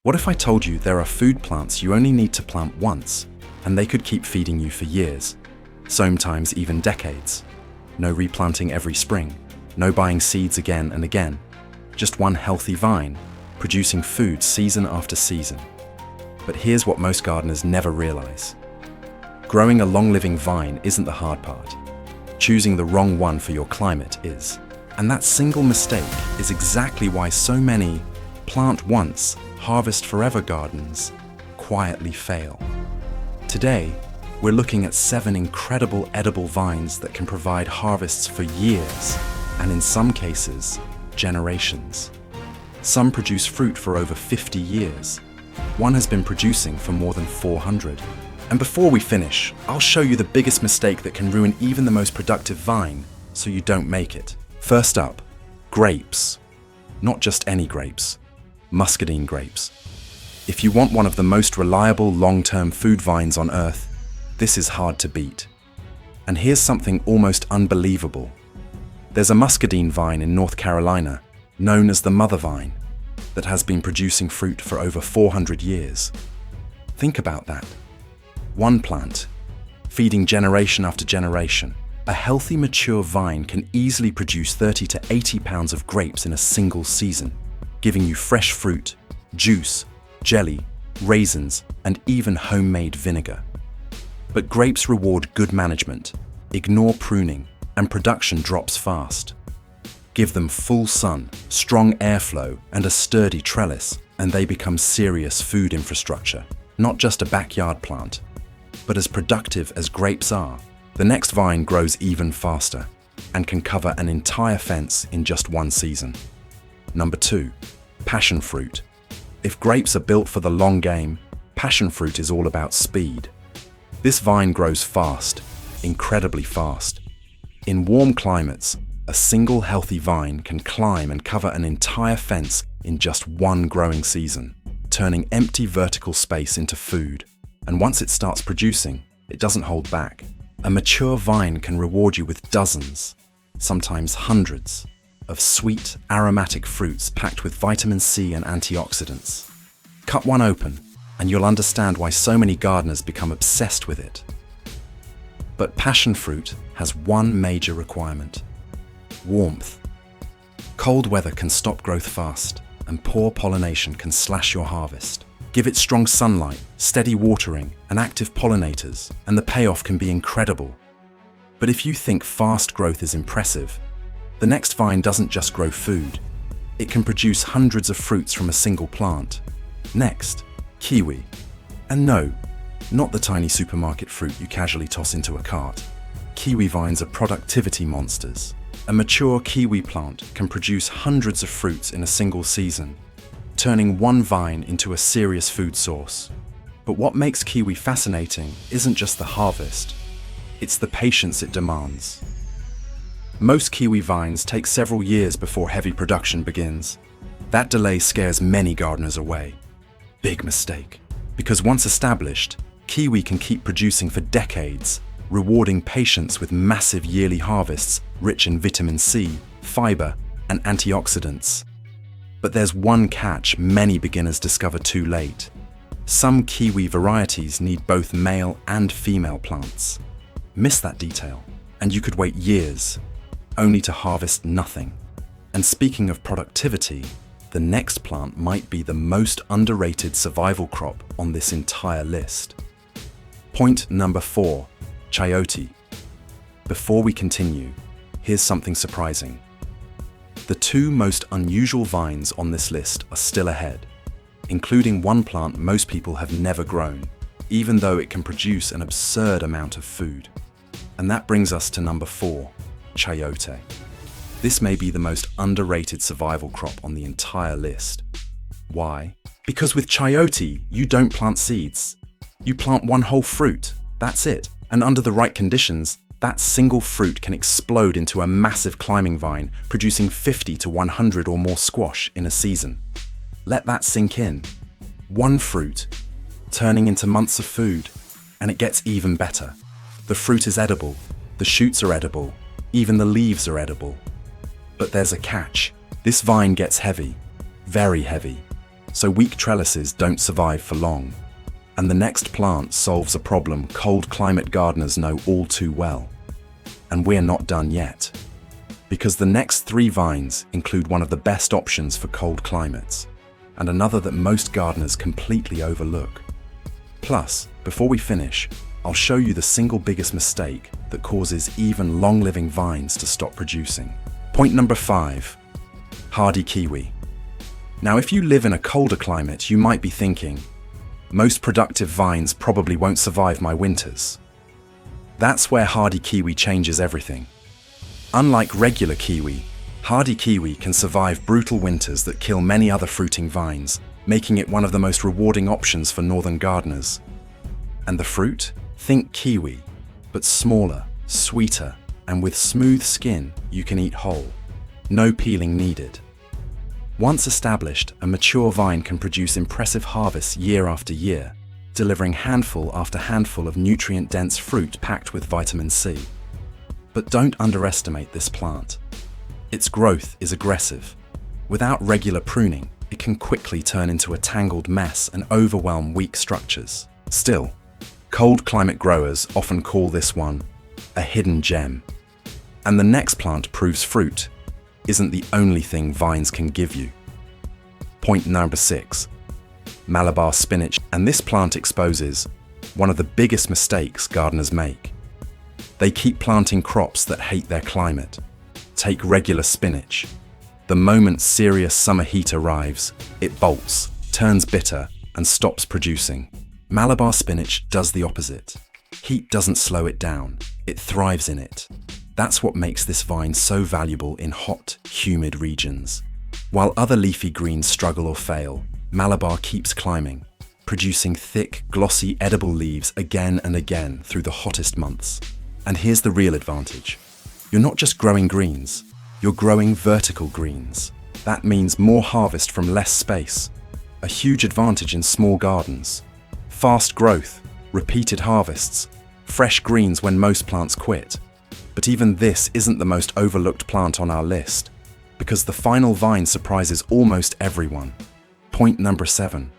What if I told you there are food plants you only need to plant once, and they could keep feeding you for years, sometimes even decades? No replanting every spring, no buying seeds again and again. Just one healthy vine, producing food season after season. But here's what most gardeners never realize. Growing a long-living vine isn't the hard part. Choosing the wrong one for your climate is. And that single mistake is exactly why so many plant once, harvest forever gardens quietly fail. Today, we're looking at 7 incredible edible vines that can provide harvests for years, and in some cases, generations. Some produce fruit for over 50 years. One has been producing for more than 400. And before we finish, I'll show you the biggest mistake that can ruin even the most productive vine, so you don't make it. First up, grapes. Not just any grapes, Muscadine grapes. If you want one of the most reliable long-term food vines on earth, this is hard to beat. And here's something almost unbelievable. There's a muscadine vine in North Carolina, known as the mother vine, that has been producing fruit for over 400 years. Think about that. One plant, feeding generation after generation. A healthy, mature vine can easily produce 30 to 80 pounds of grapes in a single season, giving you fresh fruit, juice, jelly, raisins, and even homemade vinegar. But grapes reward good management, ignore pruning, and production drops fast. Give them full sun, strong airflow, and a sturdy trellis, and they become serious food infrastructure, not just a backyard plant. But as productive as grapes are, the next vine grows even faster and can cover an entire fence in just one season. Number 2, passion fruit. If grapes are built for the long game, passion fruit is all about speed. This vine grows fast, incredibly fast. In warm climates, a single healthy vine can climb and cover an entire fence in just one growing season, turning empty vertical space into food. And once it starts producing, it doesn't hold back. A mature vine can reward you with dozens, sometimes hundreds, of sweet, aromatic fruits packed with vitamin C and antioxidants. Cut one open, and you'll understand why so many gardeners become obsessed with it. But passion fruit has one major requirement: warmth. Cold weather can stop growth fast, and poor pollination can slash your harvest. Give it strong sunlight, steady watering, and active pollinators, and the payoff can be incredible. But if you think fast growth is impressive, the next vine doesn't just grow food. It can produce hundreds of fruits from a single plant. Next, kiwi. And no, not the tiny supermarket fruit you casually toss into a cart. Kiwi vines are productivity monsters. A mature kiwi plant can produce hundreds of fruits in a single season, turning one vine into a serious food source. But what makes kiwi fascinating isn't just the harvest, it's the patience it demands. Most kiwi vines take several years before heavy production begins. That delay scares many gardeners away. Big mistake, because once established, kiwi can keep producing for decades, rewarding patience with massive yearly harvests rich in vitamin C, fiber, and antioxidants. But there's one catch many beginners discover too late. Some kiwi varieties need both male and female plants. Miss that detail, and you could wait years, only to harvest nothing. And speaking of productivity, the next plant might be the most underrated survival crop on this entire list. Point number 4, Chayote. Before we continue, here's something surprising. The 2 most unusual vines on this list are still ahead, including one plant most people have never grown, even though it can produce an absurd amount of food. And that brings us to number 4, Chayote. This may be the most underrated survival crop on the entire list. Why? Because with Chayote, you don't plant seeds. You plant one whole fruit, that's it. And under the right conditions, that single fruit can explode into a massive climbing vine, producing 50 to 100 or more squash in a season. Let that sink in. One fruit, turning into months of food. And it gets even better. The fruit is edible, the shoots are edible, even the leaves are edible. But there's a catch. This vine gets heavy, very heavy. so weak trellises don't survive for long. And the next plant solves a problem cold climate gardeners know all too well. And we're not done yet. Because the next 3 vines include one of the best options for cold climates, and another that most gardeners completely overlook. Plus, before we finish, I'll show you the single biggest mistake that causes even long-living vines to stop producing. Point number 5. Hardy kiwi. Now, if you live in a colder climate, you might be thinking, most productive vines probably won't survive my winters. That's where hardy kiwi changes everything. Unlike regular kiwi, hardy kiwi can survive brutal winters that kill many other fruiting vines, making it one of the most rewarding options for northern gardeners. And the fruit? Think kiwi, but smaller, sweeter, and with smooth skin you can eat whole. No peeling needed. Once established, a mature vine can produce impressive harvests year after year, delivering handful after handful of nutrient-dense fruit packed with vitamin C. But don't underestimate this plant. Its growth is aggressive. Without regular pruning, it can quickly turn into a tangled mess and overwhelm weak structures. Still, cold climate growers often call this one a hidden gem. And the next plant proves fruit isn't the only thing vines can give you. Point number 6. Malabar spinach. And this plant exposes one of the biggest mistakes gardeners make. They keep planting crops that hate their climate. Take regular spinach. The moment serious summer heat arrives, it bolts, turns bitter, and stops producing. Malabar spinach does the opposite. Heat doesn't slow it down, it thrives in it. That's what makes this vine so valuable in hot, humid regions. While other leafy greens struggle or fail, Malabar keeps climbing, producing thick, glossy, edible leaves again and again through the hottest months. And here's the real advantage. You're not just growing greens, you're growing vertical greens. That means more harvest from less space, a huge advantage in small gardens. Fast growth, repeated harvests, fresh greens when most plants quit. But even this isn't the most overlooked plant on our list, because the final vine surprises almost everyone. Point number 7.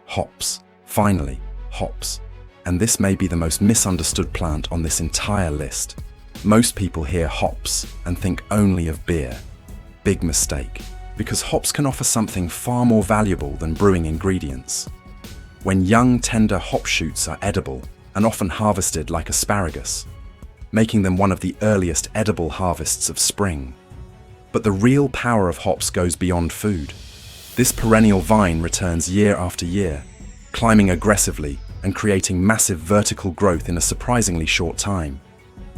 Hops. Finally, hops. And this may be the most misunderstood plant on this entire list. Most people hear hops and think only of beer. Big mistake, because hops can offer something far more valuable than brewing ingredients. When young, tender hop shoots are edible and often harvested like asparagus, making them one of the earliest edible harvests of spring. But the real power of hops goes beyond food. This perennial vine returns year after year, climbing aggressively and creating massive vertical growth in a surprisingly short time.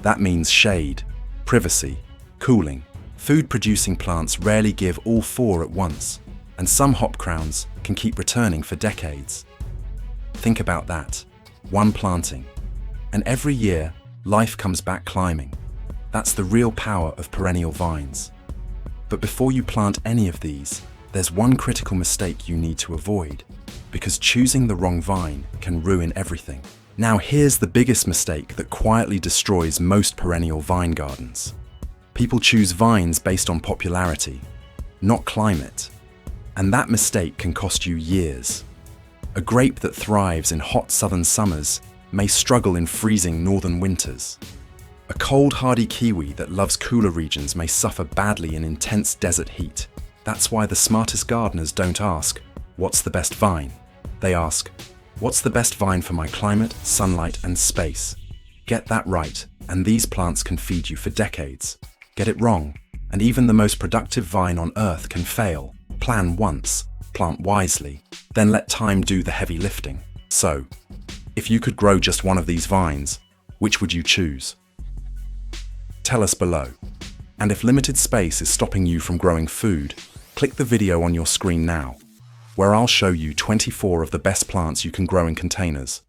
That means shade, privacy, cooling. Food-producing plants rarely give all 4 at once, and some hop crowns can keep returning for decades. Think about that. One planting, and every year, life comes back climbing. That's the real power of perennial vines. But before you plant any of these, there's one critical mistake you need to avoid, because choosing the wrong vine can ruin everything. Now here's the biggest mistake that quietly destroys most perennial vine gardens. People choose vines based on popularity, not climate. And that mistake can cost you years. A grape that thrives in hot southern summers may struggle in freezing northern winters. A cold, hardy kiwi that loves cooler regions may suffer badly in intense desert heat. That's why the smartest gardeners don't ask, "What's the best vine?" They ask, "What's the best vine for my climate, sunlight, and space?" Get that right, and these plants can feed you for decades. Get it wrong, and even the most productive vine on earth can fail. Plan once, plant wisely, then let time do the heavy lifting. So, if you could grow just one of these vines, which would you choose? Tell us below. And if limited space is stopping you from growing food, click the video on your screen now, where I'll show you 24 of the best plants you can grow in containers.